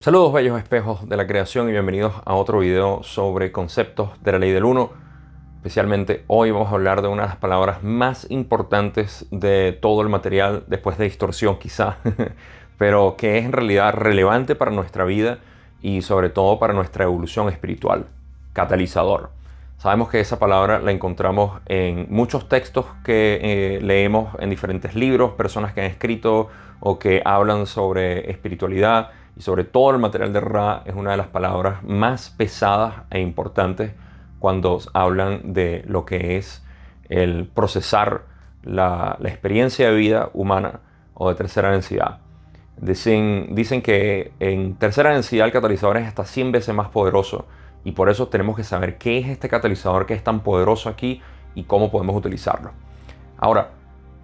Saludos bellos espejos de la creación y bienvenidos a otro video sobre conceptos de la ley del uno. Especialmente hoy vamos a hablar de una de las palabras más importantes de todo el material, después de distorsión quizá, pero que es en realidad relevante para nuestra vida y sobre todo para nuestra evolución espiritual: catalizador. Sabemos que esa palabra la encontramos en muchos textos que leemos en diferentes libros, personas que han escrito o que hablan sobre espiritualidad. Y sobre todo el material de Ra es una de las palabras más pesadas e importantes cuando hablan de lo que es el procesar la experiencia de vida humana o de tercera densidad. Dicen que en tercera densidad el catalizador es hasta 100 veces más poderoso, y por eso tenemos que saber qué es este catalizador que es tan poderoso aquí y cómo podemos utilizarlo. Ahora,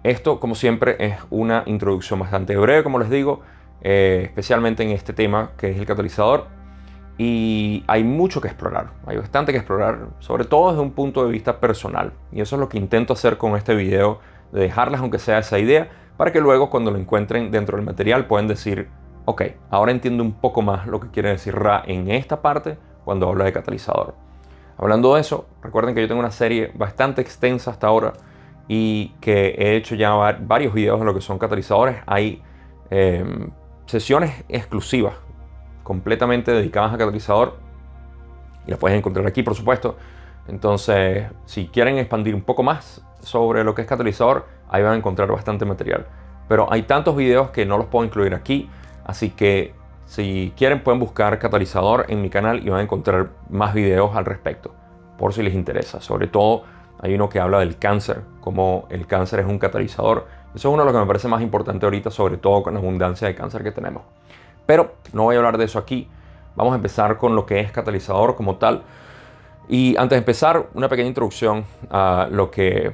esto como siempre es una introducción bastante breve, como les digo, especialmente en este tema que es el catalizador, y hay mucho que explorar, hay bastante que explorar, sobre todo desde un punto de vista personal, y eso es lo que intento hacer con este video, de dejarles aunque sea esa idea, para que luego cuando lo encuentren dentro del material puedan decir: ok, ahora entiendo un poco más lo que quiere decir Ra en esta parte cuando habla de catalizador. Hablando de eso, recuerden que yo tengo una serie bastante extensa hasta ahora y que he hecho ya varios videos de lo que son catalizadores. Hay sesiones exclusivas completamente dedicadas a catalizador y las puedes encontrar aquí, por supuesto. Entonces, si quieren expandir un poco más sobre lo que es catalizador, ahí van a encontrar bastante material, pero hay tantos videos que no los puedo incluir aquí, así que si quieren pueden buscar catalizador en mi canal y van a encontrar más videos al respecto, por si les interesa. Sobre todo hay uno que habla del cáncer, como el cáncer es un catalizador. Eso es uno de los que me parece más importante ahorita, sobre todo con la abundancia de cáncer que tenemos. Pero no voy a hablar de eso aquí. Vamos a empezar con lo que es catalizador como tal. Y antes de empezar, una pequeña introducción a lo que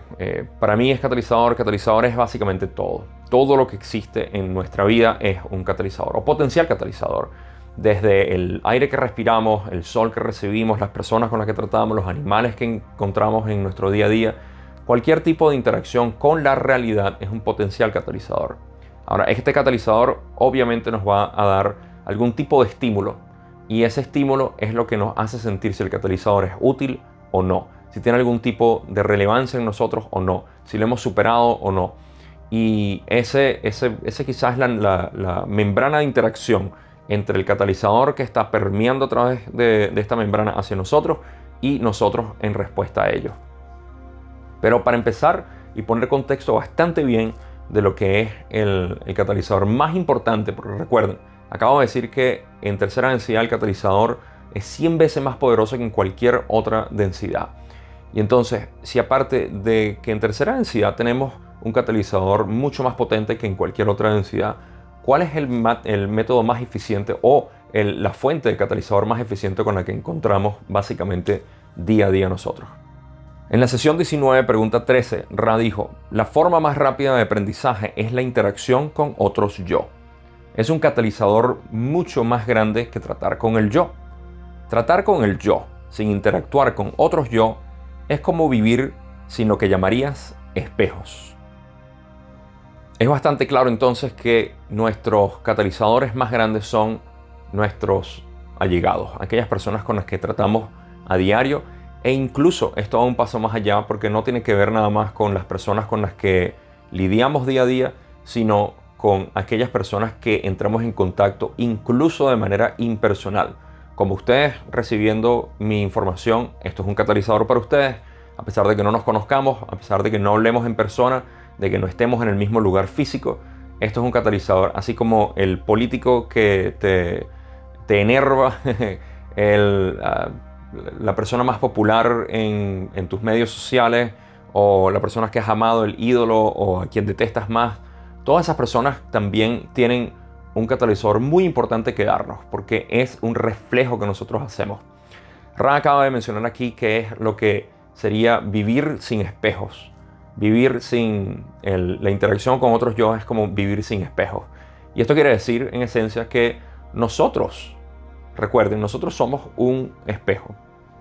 para mí es catalizador. Catalizador es básicamente todo. Todo lo que existe en nuestra vida es un catalizador o potencial catalizador. Desde el aire que respiramos, el sol que recibimos, las personas con las que tratamos, los animales que encontramos en nuestro día a día. Cualquier tipo de interacción con la realidad es un potencial catalizador. Ahora, este catalizador obviamente nos va a dar algún tipo de estímulo, y ese estímulo es lo que nos hace sentir si el catalizador es útil o no, si tiene algún tipo de relevancia en nosotros o no, si lo hemos superado o no. Y ese quizás es la membrana de interacción entre el catalizador que está permeando a través de esta membrana hacia nosotros y nosotros en respuesta a ello. Pero para empezar y poner contexto bastante bien de lo que es el catalizador más importante, porque recuerden, acabo de decir que en tercera densidad el catalizador es 100 veces más poderoso que en cualquier otra densidad. Y entonces, si aparte de que en tercera densidad tenemos un catalizador mucho más potente que en cualquier otra densidad, ¿cuál es el método más eficiente o la fuente de catalizador más eficiente con la que encontramos básicamente día a día nosotros? En la sesión 19, pregunta 13, Ra dijo: la forma más rápida de aprendizaje es la interacción con otros yo. Es un catalizador mucho más grande que tratar con el yo. Tratar con el yo sin interactuar con otros yo es como vivir sin lo que llamarías espejos. Es bastante claro entonces que nuestros catalizadores más grandes son nuestros allegados, aquellas personas con las que tratamos a diario. E incluso esto va un paso más allá, porque no tiene que ver nada más con las personas con las que lidiamos día a día, sino con aquellas personas que entramos en contacto incluso de manera impersonal. Como ustedes recibiendo mi información, esto es un catalizador para ustedes, a pesar de que no nos conozcamos, a pesar de que no hablemos en persona, de que no estemos en el mismo lugar físico. Esto es un catalizador, así como el político que te enerva, la persona más popular en tus medios sociales, o la persona que has amado, el ídolo, o a quien detestas más. Todas esas personas también tienen un catalizador muy importante que darnos, porque es un reflejo que nosotros hacemos. Ra acaba de mencionar aquí que es lo que sería vivir sin espejos. Vivir sin la interacción con otros yo es como vivir sin espejos. Y esto quiere decir, en esencia, que nosotros, recuerden, nosotros somos un espejo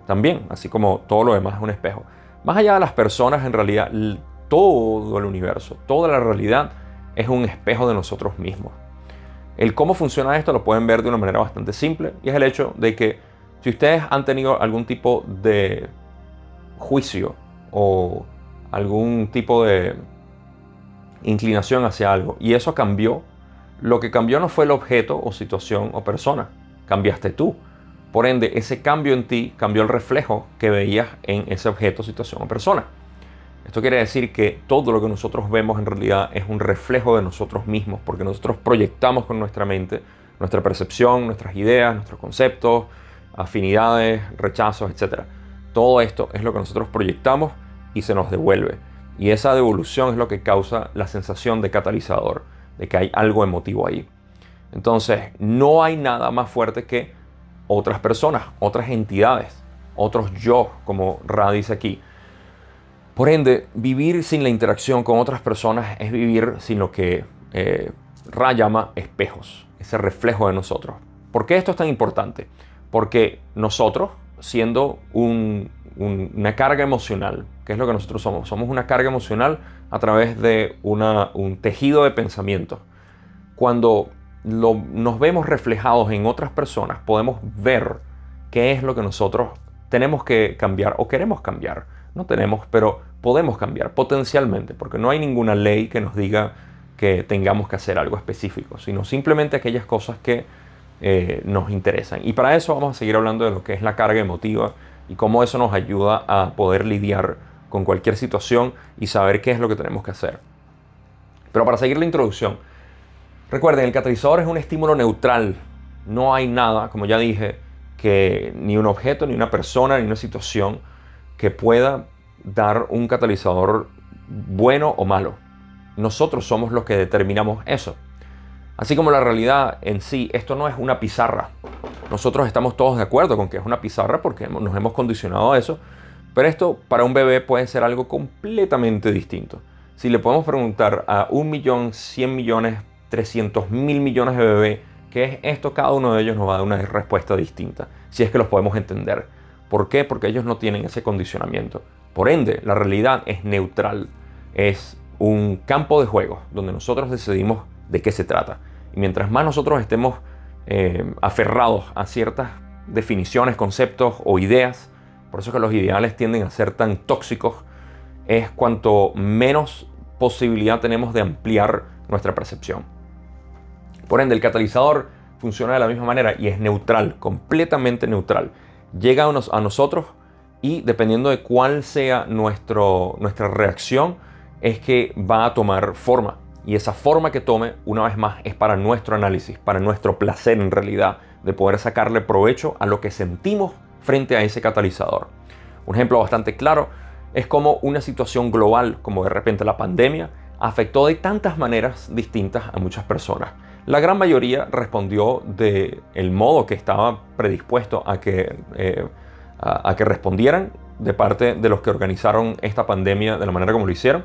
también, así como todo lo demás es un espejo. Más allá de las personas, en realidad, todo el universo, toda la realidad es un espejo de nosotros mismos. El cómo funciona esto lo pueden ver de una manera bastante simple, y es el hecho de que si ustedes han tenido algún tipo de juicio o algún tipo de inclinación hacia algo y eso cambió, lo que cambió no fue el objeto o situación o persona, cambiaste tú. Por ende, ese cambio en ti cambió el reflejo que veías en ese objeto, situación o persona. Esto quiere decir que todo lo que nosotros vemos en realidad es un reflejo de nosotros mismos, porque nosotros proyectamos con nuestra mente nuestra percepción, nuestras ideas, nuestros conceptos, afinidades, rechazos, etc. Todo esto es lo que nosotros proyectamos y se nos devuelve. Y esa devolución es lo que causa la sensación de catalizador, de que hay algo emotivo ahí. Entonces, no hay nada más fuerte que otras personas, otras entidades, otros yo, como Ra dice aquí. Por ende, vivir sin la interacción con otras personas es vivir sin lo que Ra llama espejos, ese reflejo de nosotros. ¿Por qué esto es tan importante? Porque nosotros, siendo una carga emocional, ¿qué es lo que nosotros somos? Somos una carga emocional a través de un tejido de pensamientos. Cuando nos vemos reflejados en otras personas, podemos ver qué es lo que nosotros tenemos que cambiar o queremos cambiar. No tenemos, pero podemos cambiar potencialmente, porque no hay ninguna ley que nos diga que tengamos que hacer algo específico, sino simplemente aquellas cosas que nos interesan. Y para eso vamos a seguir hablando de lo que es la carga emotiva y cómo eso nos ayuda a poder lidiar con cualquier situación y saber qué es lo que tenemos que hacer. Pero para seguir la introducción, recuerden, el catalizador es un estímulo neutral. No hay nada, como ya dije, que ni un objeto, ni una persona, ni una situación que pueda dar un catalizador bueno o malo. Nosotros somos los que determinamos eso. Así como la realidad en sí, esto no es una pizarra. Nosotros estamos todos de acuerdo con que es una pizarra porque nos hemos condicionado a eso, pero esto para un bebé puede ser algo completamente distinto. Si le podemos preguntar a 1.100.000.000, 300.000 millones de bebés qué es esto, cada uno de ellos nos va a dar una respuesta distinta, si es que los podemos entender. ¿Por qué? Porque ellos no tienen ese condicionamiento. Por ende, la realidad es neutral. Es un campo de juego donde nosotros decidimos de qué se trata. Y mientras más nosotros estemos aferrados a ciertas definiciones, conceptos o ideas, por eso es que los ideales tienden a ser tan tóxicos, es cuanto menos posibilidad tenemos de ampliar nuestra percepción. Por ende, el catalizador funciona de la misma manera y es neutral, completamente neutral. Llega a nosotros y dependiendo de cuál sea nuestra reacción, es que va a tomar forma. Y esa forma que tome, una vez más, es para nuestro análisis, para nuestro placer en realidad, de poder sacarle provecho a lo que sentimos frente a ese catalizador. Un ejemplo bastante claro es como una situación global, como de repente la pandemia, afectó de tantas maneras distintas a muchas personas. La gran mayoría respondió del modo que estaba predispuesto a que respondieran de parte de los que organizaron esta pandemia de la manera como lo hicieron.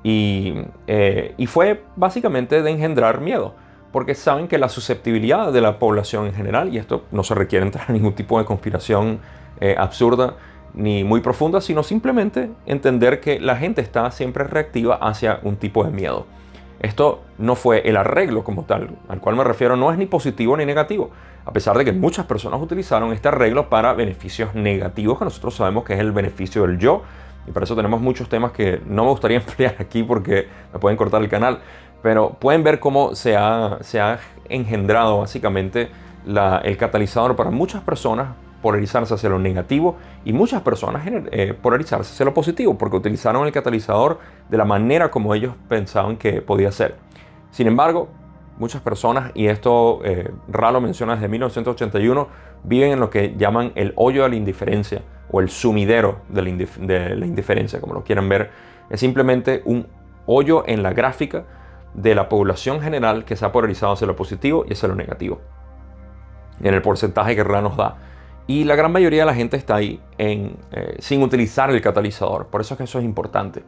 Y fue básicamente de engendrar miedo, porque saben que la susceptibilidad de la población en general, y esto no se requiere entrar en ningún tipo de conspiración absurda ni muy profunda, sino simplemente entender que la gente está siempre reactiva hacia un tipo de miedo. Esto no fue el arreglo como tal, al cual me refiero, no es ni positivo ni negativo, a pesar de que muchas personas utilizaron este arreglo para beneficios negativos, que nosotros sabemos que es el beneficio del yo, y para eso tenemos muchos temas que no me gustaría emplear aquí porque me pueden cortar el canal, pero pueden ver cómo se ha engendrado básicamente el catalizador para muchas personas polarizarse hacia lo negativo y muchas personas polarizarse hacia lo positivo porque utilizaron el catalizador de la manera como ellos pensaban que podía ser. Sin embargo, muchas personas, y esto Ra lo menciona desde 1981, viven en lo que llaman el hoyo de la indiferencia o el sumidero de la indiferencia, como lo quieran ver. Es simplemente un hoyo en la gráfica de la población general que se ha polarizado hacia lo positivo y hacia lo negativo, en el porcentaje que Ra nos da. Y la gran mayoría de la gente está ahí sin utilizar el catalizador. Por eso es que eso es importante.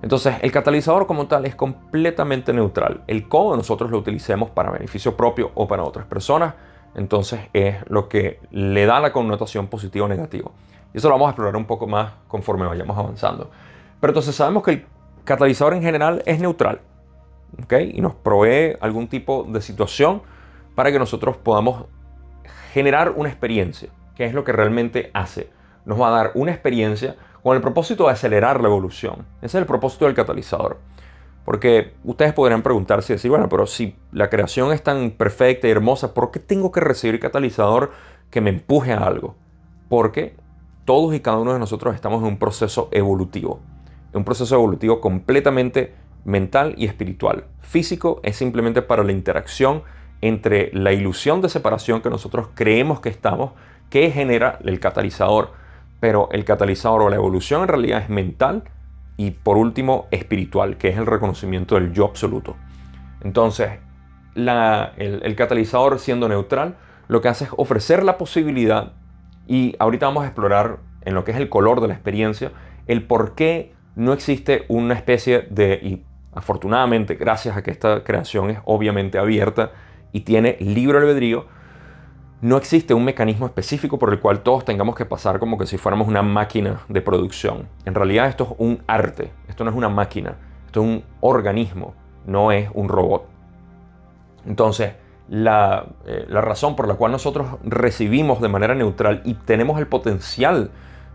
Entonces, el catalizador como tal es completamente neutral. El cómo nosotros lo utilicemos para beneficio propio o para otras personas, entonces es lo que le da la connotación positiva o negativa. Y eso lo vamos a explorar un poco más conforme vayamos avanzando. Pero entonces sabemos que el catalizador en general es neutral, ¿okay? Y nos provee algún tipo de situación para que nosotros podamos generar una experiencia, que es lo que realmente hace. Nos va a dar una experiencia con el propósito de acelerar la evolución. Ese es el propósito del catalizador. Porque ustedes podrían preguntarse y decir, bueno, pero si la creación es tan perfecta y hermosa, ¿por qué tengo que recibir catalizador que me empuje a algo? Porque todos y cada uno de nosotros estamos en un proceso evolutivo. Un proceso evolutivo completamente mental y espiritual. Físico es simplemente para la interacción entre la ilusión de separación que nosotros creemos que estamos, que genera el catalizador. Pero el catalizador o la evolución en realidad es mental y por último espiritual, que es el reconocimiento del yo absoluto. Entonces, el catalizador, siendo neutral, lo que hace es ofrecer la posibilidad, y ahorita vamos a explorar en lo que es el color de la experiencia, el por qué no existe una especie de, y afortunadamente gracias a que esta creación es obviamente abierta y tiene libre albedrío, no existe un mecanismo específico por el cual todos tengamos que pasar como que si fuéramos una máquina de producción. En realidad esto es un arte, esto no es una máquina, esto es un organismo, no es un robot. Entonces, la razón por la cual nosotros recibimos de manera neutral y tenemos el potencial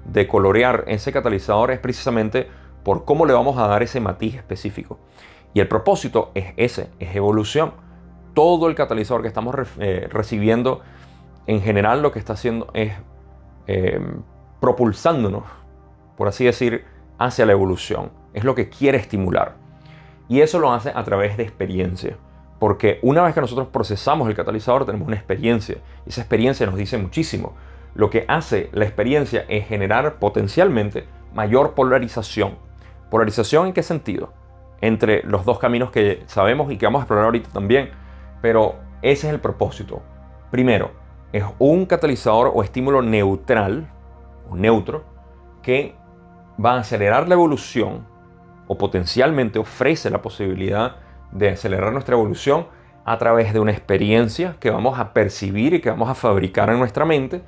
de colorear ese catalizador es precisamente por cómo le vamos a dar ese matiz específico. Y el propósito es ese, es evolución. Todo el catalizador que estamos recibiendo en general lo que está haciendo es propulsándonos, por así decir, hacia la evolución. Es lo que quiere estimular. Y eso lo hace a través de experiencia. Porque una vez que nosotros procesamos el catalizador tenemos una experiencia. Y esa experiencia nos dice muchísimo. Lo que hace la experiencia es generar potencialmente mayor polarización. ¿Polarización en qué sentido? Entre los dos caminos que sabemos y que vamos a explorar ahorita también. Pero ese es el propósito. Primero, es un catalizador o estímulo neutral o neutro que va a acelerar la evolución o potencialmente ofrece la posibilidad de acelerar nuestra evolución a través de una experiencia que vamos a percibir y que vamos a fabricar en nuestra mente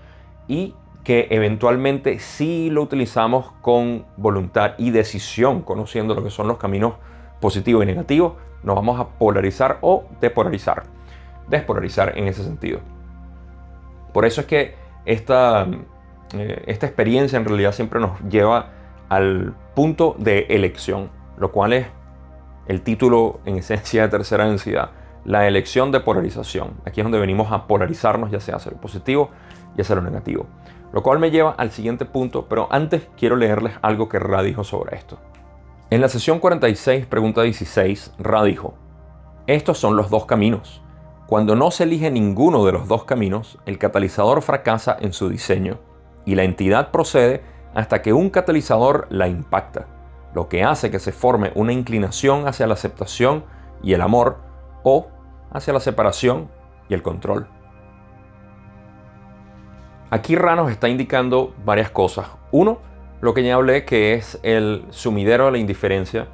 y que eventualmente si lo utilizamos con voluntad y decisión, conociendo lo que son los caminos positivos y negativos, nos vamos a polarizar o despolarizar en ese sentido. Por eso es que esta experiencia en realidad siempre nos lleva al punto de elección, lo cual es el título en esencia de tercera densidad, la elección de polarización. Aquí es donde venimos a polarizarnos, ya sea hacia lo positivo y hacia lo negativo. Lo cual me lleva al siguiente punto, pero antes quiero leerles algo que Ra dijo sobre esto. En la sesión 46, pregunta 16, Ra dijo: estos son los dos caminos. Cuando no se elige ninguno de los dos caminos, el catalizador fracasa en su diseño y la entidad procede hasta que un catalizador la impacta, lo que hace que se forme una inclinación hacia la aceptación y el amor o hacia la separación y el control. Aquí Ra nos está indicando varias cosas. Uno, lo que ya hablé, que es el sumidero de la indiferencia,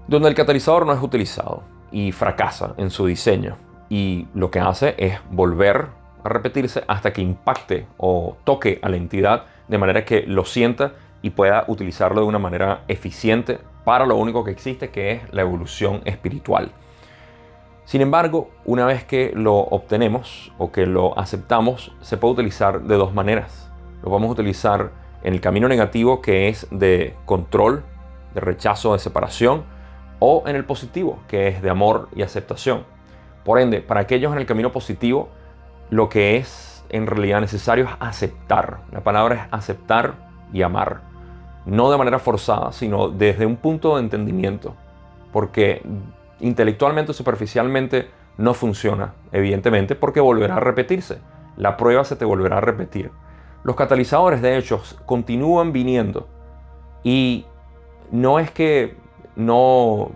donde el catalizador no es utilizado y fracasa en su diseño. Y lo que hace es volver a repetirse hasta que impacte o toque a la entidad de manera que lo sienta y pueda utilizarlo de una manera eficiente para lo único que existe, que es la evolución espiritual. Sin embargo, una vez que lo obtenemos o que lo aceptamos, se puede utilizar de dos maneras. Lo vamos a utilizar en el camino negativo, que es de control, de rechazo, de separación, o en el positivo, que es de amor y aceptación. Por ende, para aquellos en el camino positivo, lo que es en realidad necesario es aceptar. La palabra es aceptar y amar. No de manera forzada, sino desde un punto de entendimiento. Porque intelectualmente o superficialmente no funciona, evidentemente, porque volverá a repetirse. La prueba se te volverá a repetir. Los catalizadores, de hecho, continúan viniendo. Y no es que no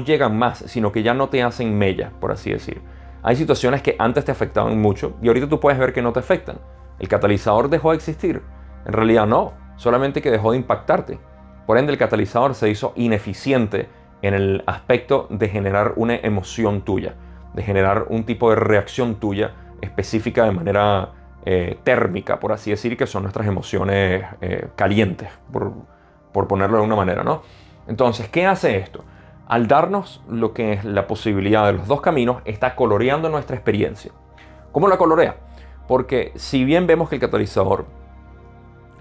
llegan más, sino que ya no te hacen mella, por así decir. Hay situaciones que antes te afectaban mucho y ahorita tú puedes ver que no te afectan. ¿El catalizador dejó de existir? En realidad no, solamente que dejó de impactarte. Por ende, el catalizador se hizo ineficiente en el aspecto de generar una emoción tuya, de generar un tipo de reacción tuya específica de manera térmica, por así decir, que son nuestras emociones calientes, por ponerlo de una manera, ¿no? Entonces, ¿qué hace esto? Al darnos lo que es la posibilidad de los dos caminos, está coloreando nuestra experiencia. ¿Cómo la colorea? Porque si bien vemos que el catalizador,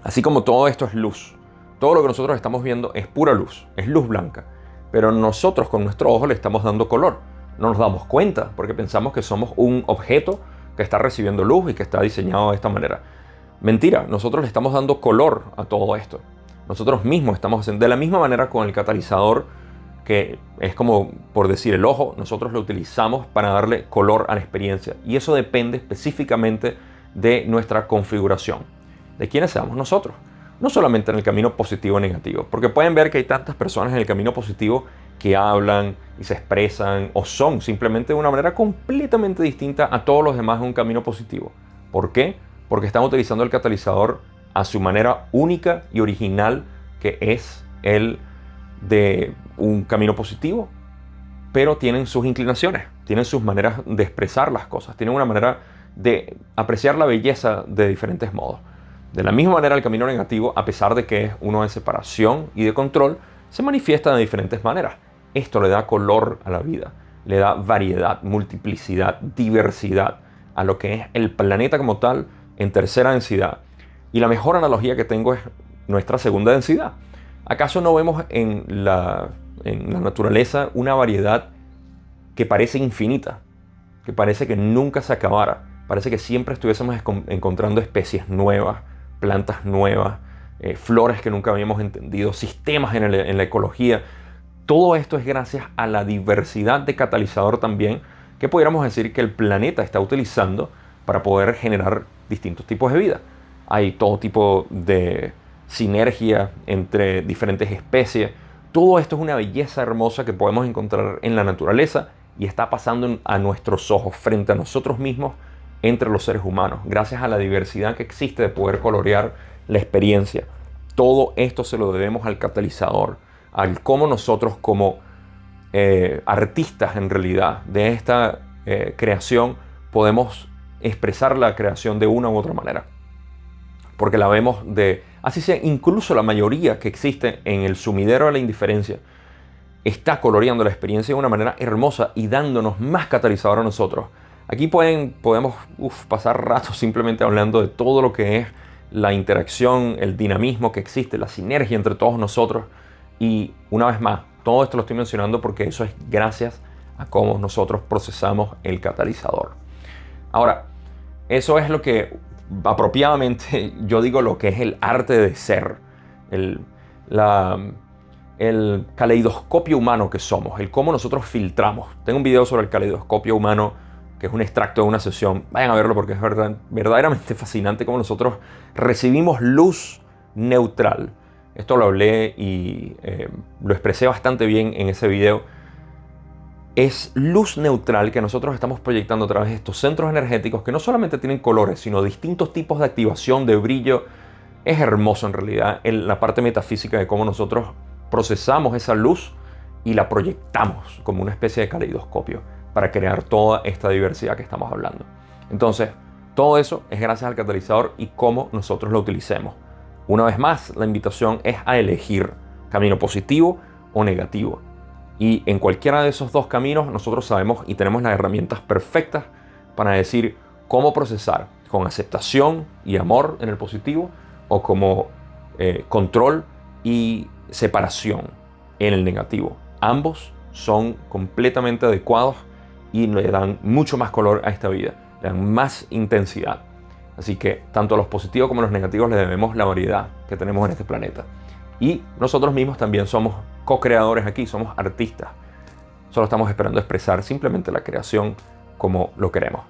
así como todo esto es luz, todo lo que nosotros estamos viendo es pura luz, es luz blanca, pero nosotros con nuestro ojo le estamos dando color. No nos damos cuenta porque pensamos que somos un objeto que está recibiendo luz y que está diseñado de esta manera. Mentira, nosotros le estamos dando color a todo esto. Nosotros mismos estamos haciendo de la misma manera con el catalizador, que es como por decir el ojo, nosotros lo utilizamos para darle color a la experiencia. Y eso depende específicamente de nuestra configuración, de quiénes seamos nosotros. No solamente en el camino positivo o negativo, porque pueden ver que hay tantas personas en el camino positivo que hablan y se expresan o son simplemente de una manera completamente distinta a todos los demás en un camino positivo. ¿Por qué? Porque están utilizando el catalizador a su manera única y original, que es el de un camino positivo, pero tienen sus inclinaciones, tienen sus maneras de expresar las cosas, tienen una manera de apreciar la belleza de diferentes modos. De la misma manera, el camino negativo, a pesar de que es uno de separación y de control, se manifiesta de diferentes maneras. Esto le da color a la vida, le da variedad, multiplicidad, diversidad a lo que es el planeta como tal en tercera densidad. Y la mejor analogía que tengo es nuestra segunda densidad. ¿Acaso no vemos en la naturaleza una variedad que parece infinita? Que parece que nunca se acabara. Parece que siempre estuviésemos encontrando especies nuevas, plantas nuevas, flores que nunca habíamos entendido, sistemas en la ecología. Todo esto es gracias a la diversidad de catalizador también que pudiéramos decir que el planeta está utilizando para poder generar distintos tipos de vida. Hay todo tipo de sinergia entre diferentes especies. Todo esto es una belleza hermosa que podemos encontrar en la naturaleza y está pasando a nuestros ojos, frente a nosotros mismos, entre los seres humanos, gracias a la diversidad que existe de poder colorear la experiencia. Todo esto se lo debemos al catalizador, al cómo nosotros como artistas en realidad de esta creación podemos expresar la creación de una u otra manera. Porque la vemos así sea, incluso la mayoría que existe en el sumidero de la indiferencia está coloreando la experiencia de una manera hermosa y dándonos más catalizador a nosotros. Aquí podemos pasar ratos simplemente hablando de todo lo que es la interacción, el dinamismo que existe, la sinergia entre todos nosotros. Y una vez más, todo esto lo estoy mencionando porque eso es gracias a cómo nosotros procesamos el catalizador. Ahora, eso es lo que apropiadamente yo digo lo que es el arte de ser, el caleidoscopio humano que somos, el cómo nosotros filtramos. Tengo un video sobre el caleidoscopio humano que es un extracto de una sesión. Vayan a verlo porque es verdaderamente fascinante cómo nosotros recibimos luz neutral. Esto lo hablé y lo expresé bastante bien en ese video. Es luz neutral que nosotros estamos proyectando a través de estos centros energéticos que no solamente tienen colores, sino distintos tipos de activación, de brillo. Es hermoso en realidad la parte metafísica de cómo nosotros procesamos esa luz y la proyectamos como una especie de caleidoscopio para crear toda esta diversidad que estamos hablando. Entonces, todo eso es gracias al catalizador y cómo nosotros lo utilicemos. Una vez más, la invitación es a elegir camino positivo o negativo. Y en cualquiera de esos dos caminos nosotros sabemos y tenemos las herramientas perfectas para decir cómo procesar con aceptación y amor en el positivo o como control y separación en el negativo. Ambos son completamente adecuados y le dan mucho más color a esta vida, le dan más intensidad. Así que tanto a los positivos como a los negativos le debemos la variedad que tenemos en este planeta. Y nosotros mismos también somos co-creadores aquí, somos artistas. Solo estamos esperando expresar simplemente la creación como lo queremos.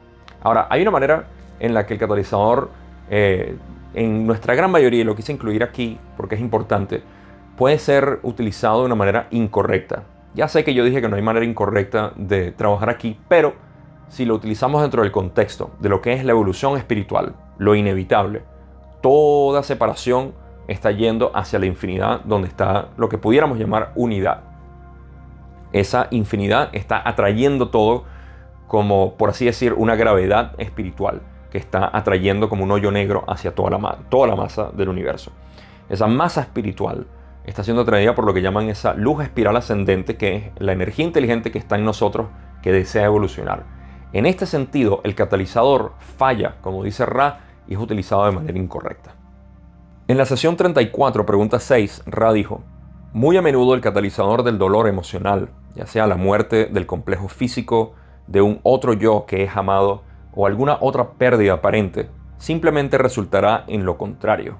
Ahora, hay una manera en la que el catalizador, en nuestra gran mayoría, y lo quise incluir aquí porque es importante, puede ser utilizado de una manera incorrecta. Ya sé que yo dije que no hay manera incorrecta de trabajar aquí, pero si lo utilizamos dentro del contexto de lo que es la evolución espiritual, lo inevitable, toda separación está yendo hacia la infinidad, donde está lo que pudiéramos llamar unidad. Esa infinidad está atrayendo todo como, por así decir, una gravedad espiritual que está atrayendo como un hoyo negro hacia toda la masa del universo. Esa masa espiritual está siendo atraída por lo que llaman esa luz espiral ascendente, que es la energía inteligente que está en nosotros, que desea evolucionar. En este sentido, el catalizador falla, como dice Ra, y es utilizado de manera incorrecta. En la sesión 34, pregunta 6, Ra dijo: muy a menudo el catalizador del dolor emocional, ya sea la muerte del complejo físico, de un otro yo que es amado o alguna otra pérdida aparente, simplemente resultará en lo contrario,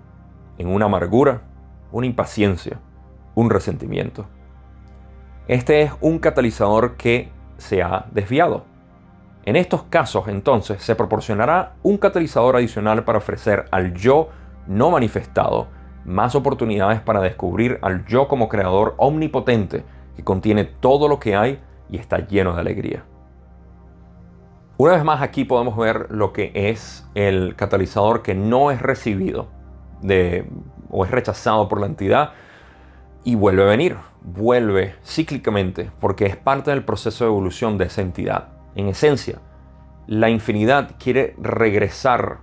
en una amargura, una impaciencia, un resentimiento. Este es un catalizador que se ha desviado. En estos casos, entonces, se proporcionará un catalizador adicional para ofrecer al yo no manifestado más oportunidades para descubrir al yo como creador omnipotente que contiene todo lo que hay y está lleno de alegría. Una vez más, aquí podemos ver lo que es el catalizador que no es recibido o es rechazado por la entidad y vuelve a venir, vuelve cíclicamente, porque es parte del proceso de evolución de esa entidad. En esencia, la infinidad quiere regresar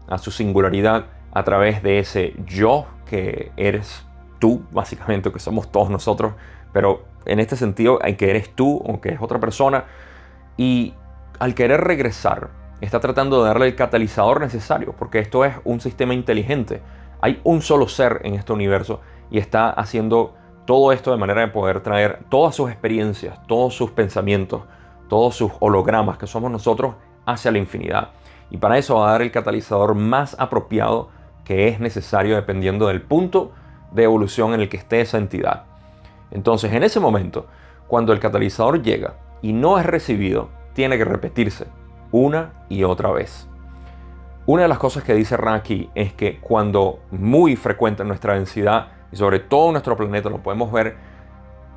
a su singularidad a través de ese yo que eres tú, básicamente, que somos todos nosotros, pero en este sentido, hay que eres tú o que es otra persona, y al querer regresar, está tratando de darle el catalizador necesario, porque esto es un sistema inteligente. Hay un solo ser en este universo y está haciendo todo esto de manera de poder traer todas sus experiencias, todos sus pensamientos, todos sus hologramas que somos nosotros hacia la infinidad. Y para eso va a dar el catalizador más apropiado que es necesario dependiendo del punto de evolución en el que esté esa entidad. Entonces, en ese momento, cuando el catalizador llega y no es recibido, tiene que repetirse una y otra vez. Una de las cosas que dice Ra aquí es que cuando muy frecuente en nuestra densidad y sobre todo en nuestro planeta lo podemos ver,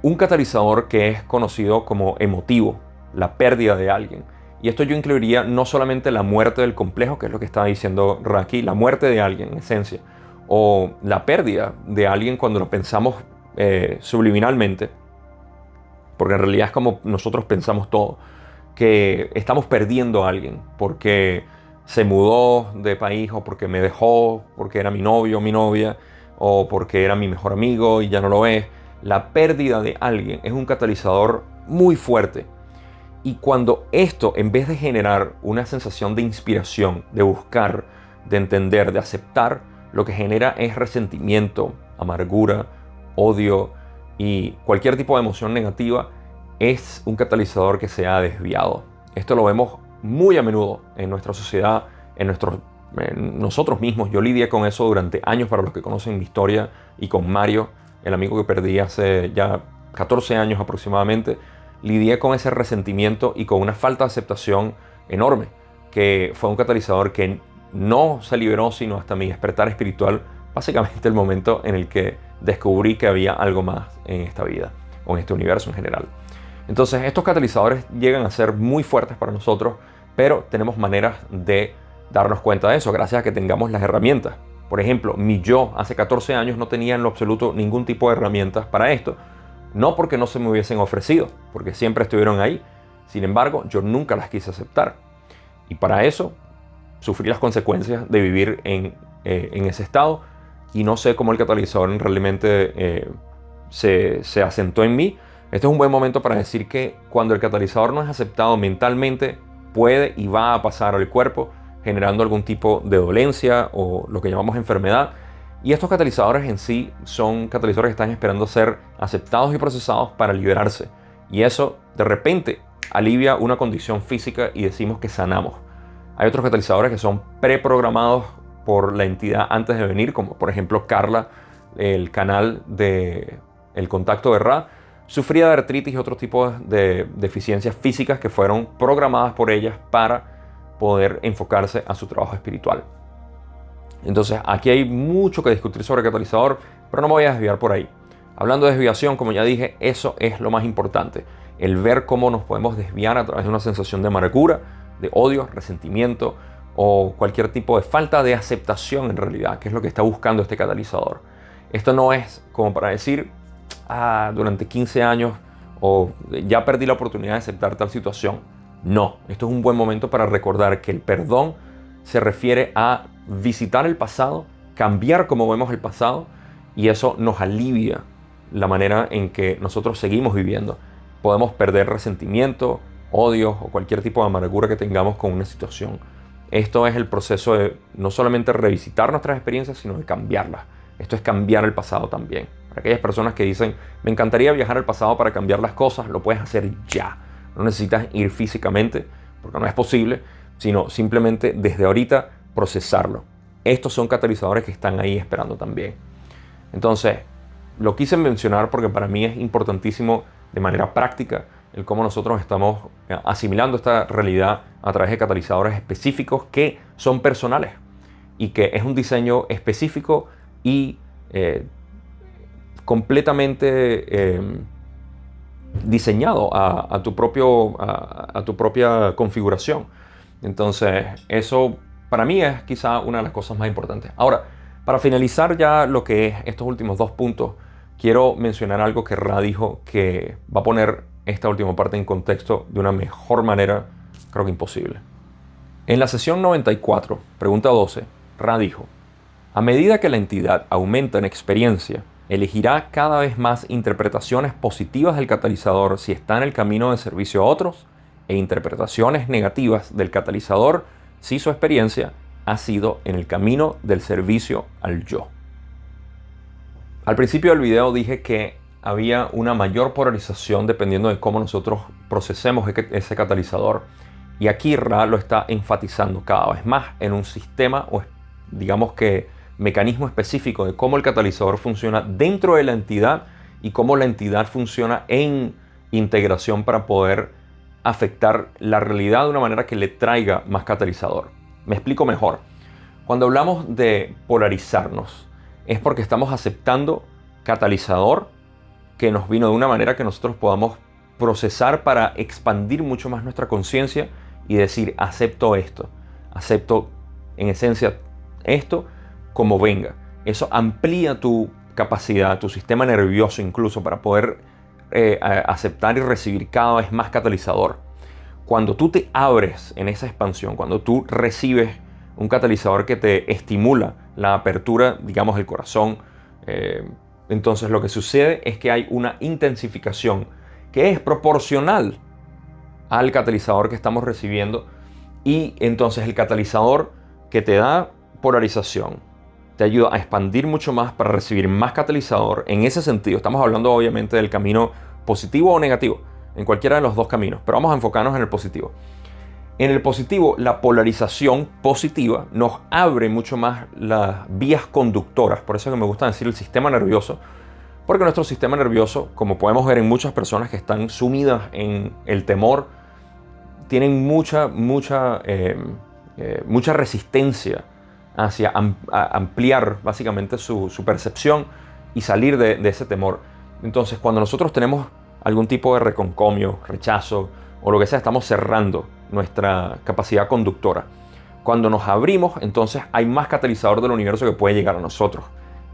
un catalizador que es conocido como emotivo, la pérdida de alguien. Y esto yo incluiría no solamente la muerte del complejo, que es lo que estaba diciendo Ra aquí, la muerte de alguien en esencia, o la pérdida de alguien cuando lo pensamos subliminalmente, porque en realidad es como nosotros pensamos todo, que estamos perdiendo a alguien porque se mudó de país o porque me dejó, porque era mi novio o mi novia, o porque era mi mejor amigo y ya no lo es. La pérdida de alguien es un catalizador muy fuerte. Y cuando esto, en vez de generar una sensación de inspiración, de buscar, de entender, de aceptar, lo que genera es resentimiento, amargura, odio y cualquier tipo de emoción negativa, es un catalizador que se ha desviado. Esto lo vemos muy a menudo en nuestra sociedad, en nosotros mismos. Yo lidié con eso durante años, para los que conocen mi historia, y con Mario, el amigo que perdí hace ya 14 años aproximadamente, lidié con ese resentimiento y con una falta de aceptación enorme, que fue un catalizador que no se liberó sino hasta mi despertar espiritual, básicamente el momento en el que descubrí que había algo más en esta vida o en este universo en general. Entonces, estos catalizadores llegan a ser muy fuertes para nosotros, pero tenemos maneras de darnos cuenta de eso gracias a que tengamos las herramientas. Por ejemplo, mi yo hace 14 años no tenía en lo absoluto ningún tipo de herramientas para esto. No porque no se me hubiesen ofrecido, porque siempre estuvieron ahí. Sin embargo, yo nunca las quise aceptar. Y para eso, sufrí las consecuencias de vivir en ese estado. Y no sé cómo el catalizador realmente se asentó en mí. Este es un buen momento para decir que cuando el catalizador no es aceptado mentalmente, puede y va a pasar al cuerpo, generando algún tipo de dolencia o lo que llamamos enfermedad. Y estos catalizadores en sí son catalizadores que están esperando ser aceptados y procesados para liberarse. Y eso, de repente, alivia una condición física y decimos que sanamos. Hay otros catalizadores que son preprogramados por la entidad antes de venir, como por ejemplo Carla, el canal de El Contacto de Ra, sufría de artritis y otros tipos de deficiencias físicas que fueron programadas por ellas para poder enfocarse a su trabajo espiritual. Entonces, aquí hay mucho que discutir sobre el catalizador, pero no me voy a desviar por ahí. Hablando de desviación, como ya dije, eso es lo más importante. El ver cómo nos podemos desviar a través de una sensación de amargura, de odio, resentimiento o cualquier tipo de falta de aceptación en realidad, que es lo que está buscando este catalizador. Esto no es como para decir, durante 15 años o ya perdí la oportunidad de aceptar tal situación. No, esto es un buen momento para recordar que el perdón se refiere a visitar el pasado, cambiar cómo vemos el pasado, y eso nos alivia la manera en que nosotros seguimos viviendo. Podemos perder resentimiento, odios o cualquier tipo de amargura que tengamos con una situación. Esto es el proceso de no solamente revisitar nuestras experiencias, sino de cambiarlas. Esto es cambiar el pasado también. Para aquellas personas que dicen, me encantaría viajar al pasado para cambiar las cosas, lo puedes hacer ya. No necesitas ir físicamente, porque no es posible, sino simplemente desde ahorita procesarlo. Estos son catalizadores que están ahí esperando también. Entonces, lo quise mencionar porque para mí es importantísimo de manera práctica el cómo nosotros estamos asimilando esta realidad a través de catalizadores específicos que son personales y que es un diseño específico y completamente diseñado a tu propia configuración. Entonces, eso para mí es quizá una de las cosas más importantes. Ahora, para finalizar ya lo que es estos últimos 2 puntos, quiero mencionar algo que Ra dijo que va a poner esta última parte en contexto de una mejor manera, creo que imposible. En la sesión 94, pregunta 12, Ra dijo, a medida que la entidad aumenta en experiencia, elegirá cada vez más interpretaciones positivas del catalizador si está en el camino de servicio a otros e interpretaciones negativas del catalizador si su experiencia ha sido en el camino del servicio al yo. Al principio del video dije que había una mayor polarización dependiendo de cómo nosotros procesemos ese catalizador. Y aquí Ra lo está enfatizando cada vez más en un sistema o digamos que mecanismo específico de cómo el catalizador funciona dentro de la entidad y cómo la entidad funciona en integración para poder afectar la realidad de una manera que le traiga más catalizador. Me explico mejor. Cuando hablamos de polarizarnos, es porque estamos aceptando catalizador que nos vino de una manera que nosotros podamos procesar para expandir mucho más nuestra conciencia y decir, acepto esto, acepto en esencia esto como venga. Eso amplía tu capacidad, tu sistema nervioso incluso, para poder aceptar y recibir cada vez más catalizador. Cuando tú te abres en esa expansión, cuando tú recibes un catalizador que te estimula la apertura, digamos, del corazón, entonces lo que sucede es que hay una intensificación que es proporcional al catalizador que estamos recibiendo, y entonces el catalizador que te da polarización te ayuda a expandir mucho más para recibir más catalizador. En ese sentido, estamos hablando obviamente del camino positivo o negativo, en cualquiera de los dos caminos, pero vamos a enfocarnos en el positivo. En el positivo, la polarización positiva nos abre mucho más las vías conductoras. Por eso que me gusta decir el sistema nervioso, porque nuestro sistema nervioso, como podemos ver en muchas personas que están sumidas en el temor, tienen mucha resistencia hacia ampliar básicamente su percepción y salir de ese temor. Entonces, cuando nosotros tenemos algún tipo de reconcomio, rechazo o lo que sea, estamos cerrando nuestra capacidad conductora. Cuando nos abrimos, entonces hay más catalizador del universo que puede llegar a nosotros.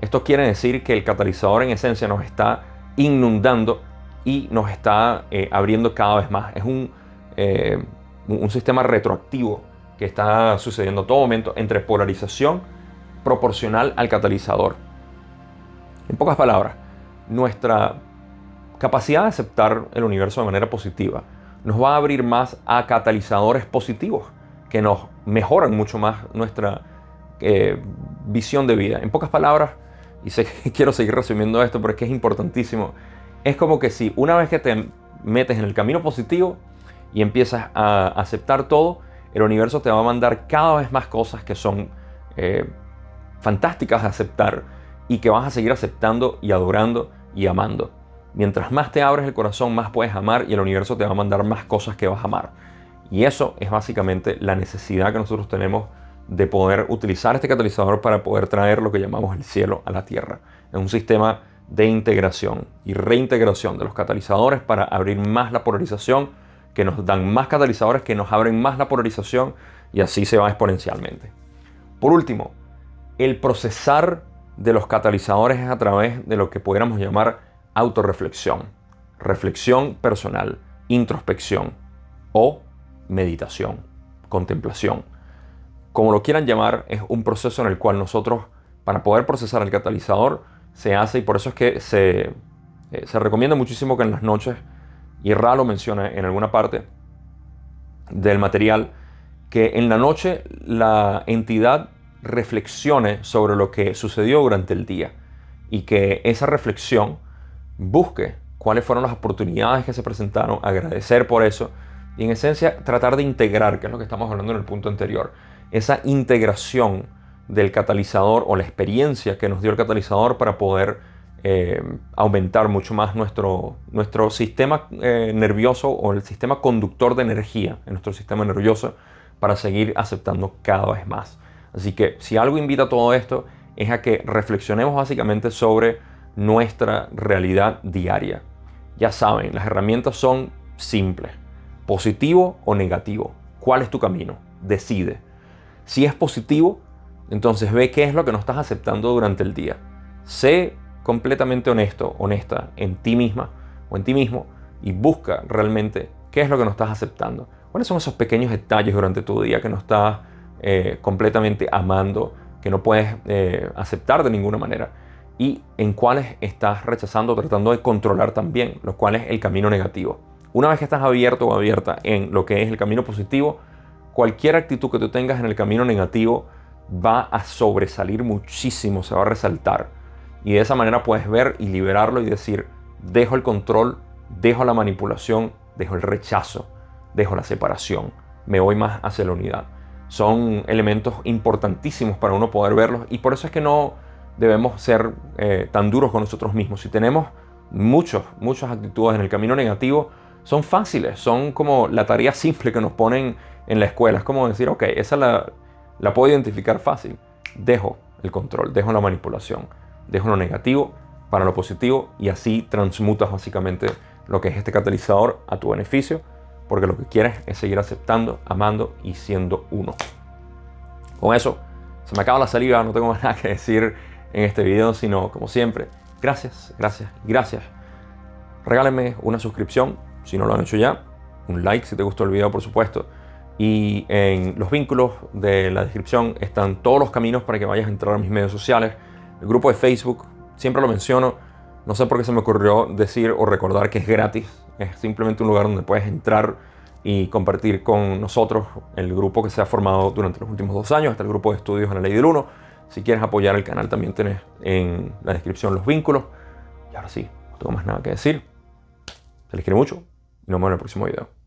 Esto quiere decir que el catalizador en esencia nos está inundando y nos está abriendo cada vez más. Es un sistema retroactivo que está sucediendo a todo momento entre polarización proporcional al catalizador. En pocas palabras, nuestra capacidad de aceptar el universo de manera positiva nos va a abrir más a catalizadores positivos que nos mejoran mucho más nuestra visión de vida. En pocas palabras, y sé que quiero seguir resumiendo esto, pero es que es importantísimo, es como que si una vez que te metes en el camino positivo y empiezas a aceptar todo, el universo te va a mandar cada vez más cosas que son fantásticas de aceptar y que vas a seguir aceptando y adorando y amando. Mientras más te abres el corazón, más puedes amar, y el universo te va a mandar más cosas que vas a amar. Y eso es básicamente la necesidad que nosotros tenemos de poder utilizar este catalizador para poder traer lo que llamamos el cielo a la tierra. Es un sistema de integración y reintegración de los catalizadores para abrir más la polarización, que nos dan más catalizadores que nos abren más la polarización, y así se va exponencialmente. Por último, el procesar de los catalizadores es a través de lo que pudiéramos llamar autorreflexión, reflexión personal, introspección o meditación, contemplación. Como lo quieran llamar, es un proceso en el cual nosotros, para poder procesar el catalizador, se hace, y por eso es que se recomienda muchísimo que en las noches, y Ra lo menciona en alguna parte, del material, que en la noche la entidad reflexione sobre lo que sucedió durante el día y que esa reflexión busque cuáles fueron las oportunidades que se presentaron, agradecer por eso y en esencia tratar de integrar, que es lo que estamos hablando en el punto anterior, esa integración del catalizador o la experiencia que nos dio el catalizador para poder aumentar mucho más nuestro sistema nervioso o el sistema conductor de energía en nuestro sistema nervioso para seguir aceptando cada vez más. Así que si algo invita a todo esto es a que reflexionemos básicamente sobre nuestra realidad diaria. Ya saben, las herramientas son simples. Positivo o negativo. ¿Cuál es tu camino? Decide. Si es positivo, entonces ve qué es lo que no estás aceptando durante el día. Sé completamente honesto, honesta en ti misma o en ti mismo y busca realmente qué es lo que no estás aceptando. ¿Cuáles son esos pequeños detalles durante tu día que no estás completamente amando, que no puedes aceptar de ninguna manera? Y en cuáles estás rechazando, tratando de controlar también, lo cual es el camino negativo. Una vez que estás abierto o abierta en lo que es el camino positivo, cualquier actitud que tú tengas en el camino negativo va a sobresalir muchísimo, se va a resaltar. Y de esa manera puedes ver y liberarlo y decir, dejo el control, dejo la manipulación, dejo el rechazo, dejo la separación, me voy más hacia la unidad. Son elementos importantísimos para uno poder verlos y por eso es que no debemos ser tan duros con nosotros mismos. Si tenemos muchas actitudes en el camino negativo, son fáciles, son como la tarea simple que nos ponen en la escuela. Es como decir, ok, esa la puedo identificar fácil. Dejo el control, dejo la manipulación, dejo lo negativo para lo positivo y así transmutas básicamente lo que es este catalizador a tu beneficio, porque lo que quieres es seguir aceptando, amando y siendo uno. Con eso, se me acaba la saliva, no tengo más nada que decir en este video, sino como siempre, gracias, gracias, gracias. Regálenme una suscripción si no lo han hecho ya, un like si te gustó el video, por supuesto. Y en los vínculos de la descripción están todos los caminos para que vayas a entrar a mis medios sociales. El grupo de Facebook, siempre lo menciono, no sé por qué se me ocurrió decir o recordar que es gratis. Es simplemente un lugar donde puedes entrar y compartir con nosotros el grupo que se ha formado durante los últimos 2 años, hasta el grupo de estudios en la Ley del 1. Si quieres apoyar el canal también tienes en la descripción los vínculos. Y ahora sí, no tengo más nada que decir. Se les quiere mucho y nos vemos en el próximo video.